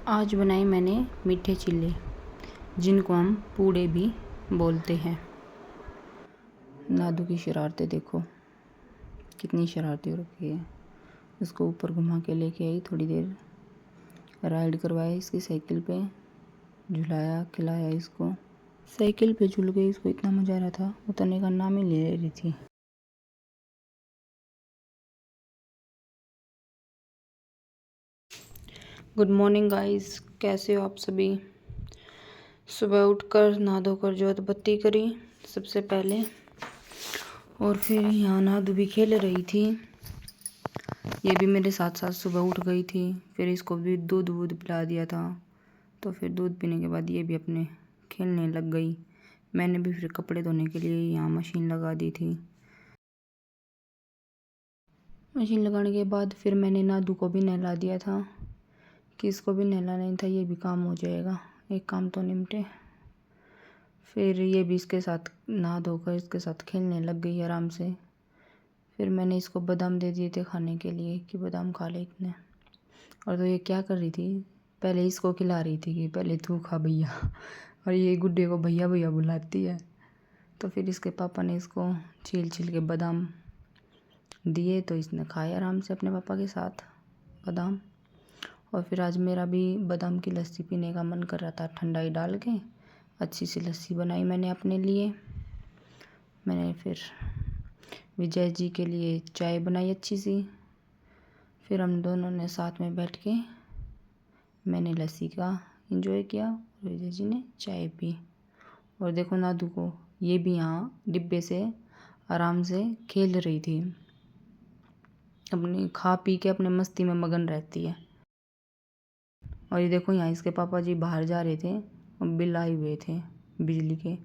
आज बनाए मैंने मीठे चिल्ले, जिनको हम पूड़े भी बोलते हैं। नादू की शरारतें देखो, कितनी शरारतें हो रखी है। इसको ऊपर घुमा के लेके आई, थोड़ी देर राइड करवाया इसकी साइकिल पे, झुलाया खिलाया इसको। साइकिल पे झूल गई, इसको इतना मज़ा आ रहा था, उतरने का नाम ही ले रही थी। गुड मॉर्निंग गाइस, कैसे हो आप सभी। सुबह उठकर नहा धोकर जोत बत्ती करी सबसे पहले, और फिर यहाँ नादू भी खेल रही थी। ये भी मेरे साथ साथ सुबह उठ गई थी। फिर इसको भी दूध वूध पिला दिया था, तो फिर दूध पीने के बाद ये भी अपने खेलने लग गई। मैंने भी फिर कपड़े धोने के लिए यहाँ मशीन लगा दी थी। मशीन लगाने के बाद फिर मैंने नादू को भी नहला दिया था कि इसको भी नहलाना नहीं था, ये भी काम हो जाएगा, एक काम तो निपटे। फिर ये भी इसके साथ नहा धोकर इसके साथ खेलने लग गई आराम से। फिर मैंने इसको बादाम दे दिए थे खाने के लिए कि बादाम खा ले इतने। और तो ये क्या कर रही थी, पहले इसको खिला रही थी कि पहले तू खा भैया, और ये गुड्डे को भैया भैया बुलाती है। तो फिर इसके पापा ने इसको छील छील के बादाम दिए, तो इसने खाए आराम से अपने पापा के साथ बादाम। और फिर आज मेरा भी बादाम की लस्सी पीने का मन कर रहा था, ठंडाई डाल के अच्छी सी लस्सी बनाई मैंने अपने लिए। मैंने फिर विजय जी के लिए चाय बनाई अच्छी सी। फिर हम दोनों ने साथ में बैठ के मैंने लस्सी का एंजॉय किया और विजय जी ने चाय पी। और देखो नादू को, ये भी यहाँ डिब्बे से आराम से खेल रही थी, अपनी खा पी के अपने मस्ती में मगन रहती है। और ये देखो यहाँ इसके पापा जी बाहर जा रहे थे, बिल आए हुए थे बिजली के,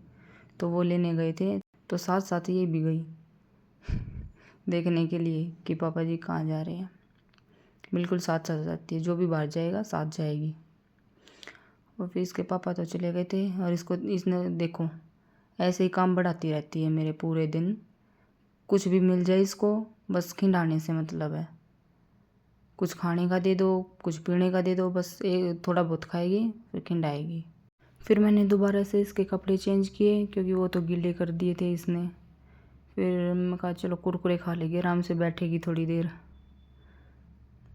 तो वो लेने गए थे, तो साथ साथ ये भी गई देखने के लिए कि पापा जी कहाँ जा रहे हैं। बिल्कुल साथ साथ जाती है, जो भी बाहर जाएगा साथ जाएगी। और फिर इसके पापा तो चले गए थे, और इसने देखो ऐसे ही काम बढ़ाती रहती है मेरे पूरे दिन। कुछ भी मिल जाए इसको बस खिंडाने से मतलब है। कुछ खाने का दे दो, कुछ पीने का दे दो, बस थोड़ा बहुत खाएगी फिर खिंडाएगी। फिर मैंने दोबारा से इसके कपड़े चेंज किए, क्योंकि वो तो गीले कर दिए थे इसने। फिर मैं कहा चलो कुरकुरे खा लेगी, आराम से बैठेगी थोड़ी देर।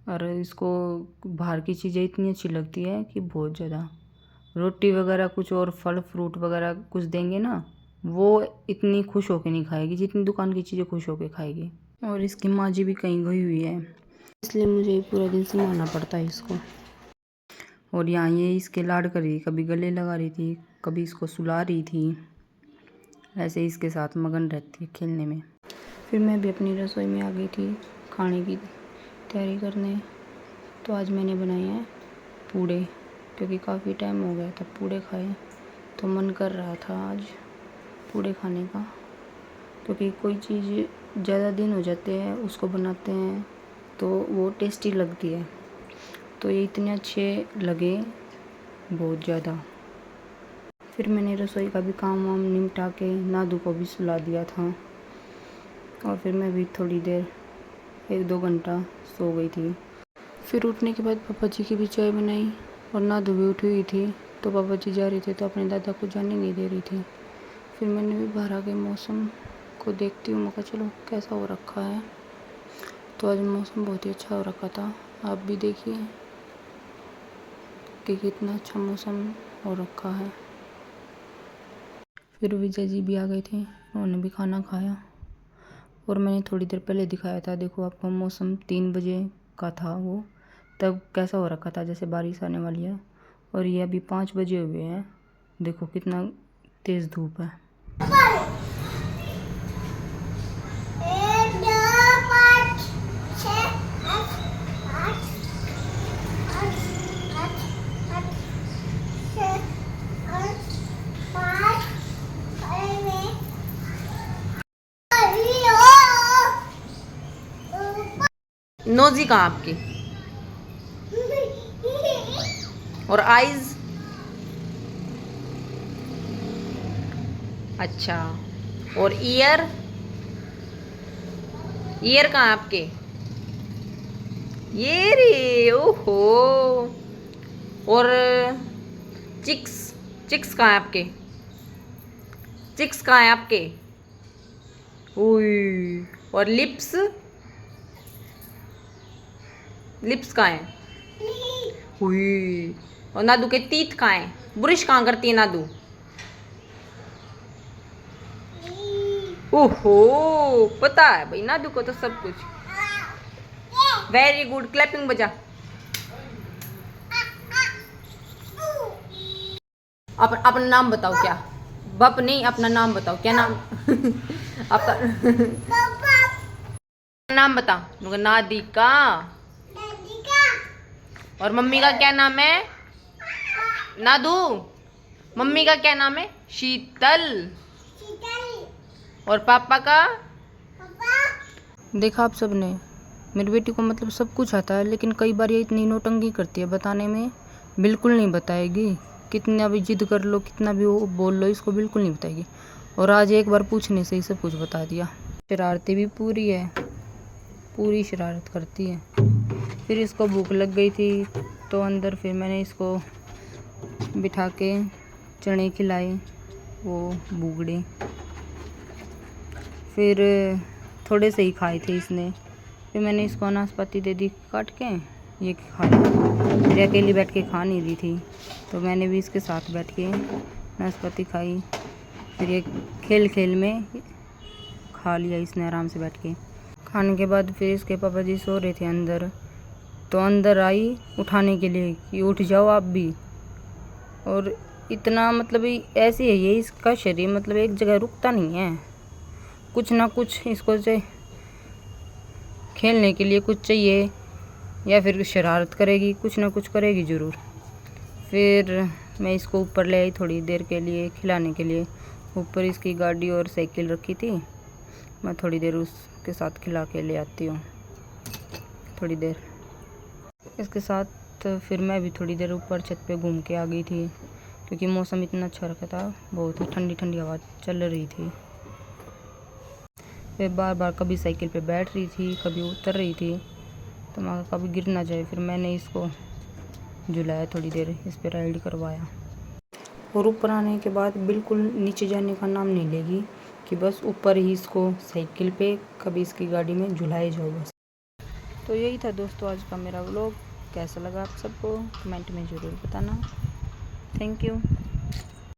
और इसको बाहर की चीज़ें इतनी अच्छी लगती है कि बहुत ज़्यादा। रोटी वगैरह कुछ और फल फ्रूट वगैरह कुछ देंगे ना, वो इतनी खुश होकर नहीं खाएगी जितनी दुकान की चीज़ें खुश होकर खाएगी। और इसकी माँ जी भी कहीं गई हुई है, इसलिए मुझे पूरा दिन संभालना पड़ता है इसको। और यहाँ ये इसके लाड कर रही, कभी गले लगा रही थी, कभी इसको सुला रही थी, ऐसे इसके साथ मगन रहती है खेलने में। फिर मैं भी अपनी रसोई में आ गई थी खाने की तैयारी करने। तो आज मैंने बनाए हैं पूड़े, क्योंकि काफ़ी टाइम हो गया था पूड़े खाए, तो मन कर रहा था आज पूड़े खाने का। क्योंकि कोई चीज़ ज़्यादा दिन हो जाते हैं उसको बनाते हैं तो वो टेस्टी लगती है, तो ये इतने अच्छे लगे बहुत ज़्यादा। फिर मैंने रसोई का भी काम वाम निपटा के नादू को भी सुला दिया था। और फिर मैं भी थोड़ी देर 1-2 घंटा सो गई थी। फिर उठने के बाद पापा जी की भी चाय बनाई, और नादू भी उठी हुई थी, तो पापा जी जा रहे थे तो अपने दादा को जाने नहीं दे रही थी। फिर मैंने भी बाहर आके मौसम को देखती हूँ, मैं कहा चलो कैसा हो रखा है। तो आज मौसम बहुत ही अच्छा हो रखा था, आप भी देखिए कि कितना अच्छा मौसम हो रखा है। फिर विजय जी भी आ गए थे, उन्होंने भी खाना खाया। और मैंने थोड़ी देर पहले दिखाया था, देखो आपको मौसम 3 बजे का था, वो तब कैसा हो रखा था जैसे बारिश आने वाली है। और ये अभी 5 बजे हुए हैं, देखो कितना तेज़ धूप है। नोजी कहाँ आपकी, और आईज अच्छा, और ईयर ईयर कहाँ आपके, ये रे ओहो, और चिक्स, चिक्स कहाँ है आपके? चिक्स कहाँ है आपके? उई। और लिप्स, लिप्स कहाँ है? हुई। और नादू के तीत कहाँ है? ब्रश कहाँ करती है नादू? ओहो, पता है भाई नादू को तो सब कुछ। वेरी गुड, क्लैपिंग बजा। अपना नाम बताओ क्या? बप नहीं, अपना नाम बताओ, क्या नाम? आपका नाम बता। नादिका। और मम्मी का क्या नाम है? नादू, मम्मी का क्या नाम है? शीतल। और पापा का? देखा आप सबने, मेरी बेटी को मतलब सब कुछ आता है, लेकिन कई बार ये इतनी नौटंकी करती है, बताने में बिल्कुल नहीं बताएगी। कितना भी जिद कर लो, कितना भी वो बोल लो, इसको बिल्कुल नहीं बताएगी। और आज एक बार पूछने से ही सब कुछ बता दिया। शरारती भी पूरी है, पूरी शरारत करती है। फिर इसको भूख लग गई थी तो अंदर फिर मैंने इसको बिठा के चने खिलाए, वो बुगड़े। फिर थोड़े से ही खाए थे इसने। फिर मैंने इसको नाशपाती दे दी काट के, ये खा लिया। ये अकेली बैठ के खा नहीं रही थी, तो मैंने भी इसके साथ बैठ के नाशपाती खाई। फिर ये खेल खेल में खा लिया इसने आराम से बैठ के। खाने के बाद फिर इसके पापा जी सो रहे थे अंदर, तो अंदर आई उठाने के लिए कि उठ जाओ आप भी। और इतना मतलब ऐसी है ये इसका शरीर, मतलब एक जगह रुकता नहीं है। कुछ ना कुछ इसको से खेलने के लिए कुछ चाहिए, या फिर शरारत करेगी, कुछ ना कुछ करेगी ज़रूर। फिर मैं इसको ऊपर ले आई थोड़ी देर के लिए खिलाने के लिए। ऊपर इसकी गाड़ी और साइकिल रखी थी, मैं थोड़ी देर उसके साथ खिला के ले आती हूँ, थोड़ी देर इसके साथ। फिर मैं भी थोड़ी देर ऊपर छत पे घूम के आ गई थी, क्योंकि मौसम इतना अच्छा रखा था, बहुत ही ठंडी ठंडी हवा चल रही थी। फिर बार बार कभी साइकिल पे बैठ रही थी, कभी उतर रही थी, तो मैं कभी गिर ना जाए, फिर मैंने इसको झुलाया, थोड़ी देर इस पर राइड करवाया। और ऊपर आने के बाद बिल्कुल नीचे जाने का नाम नहीं लेगी, कि बस ऊपर ही इसको साइकिल पे कभी इसकी गाड़ी में झुलाए जाओ बस। तो यही था दोस्तों आज का मेरा व्लॉग। कैसा लगा आप सबको कमेंट में ज़रूर बताना। Thank you.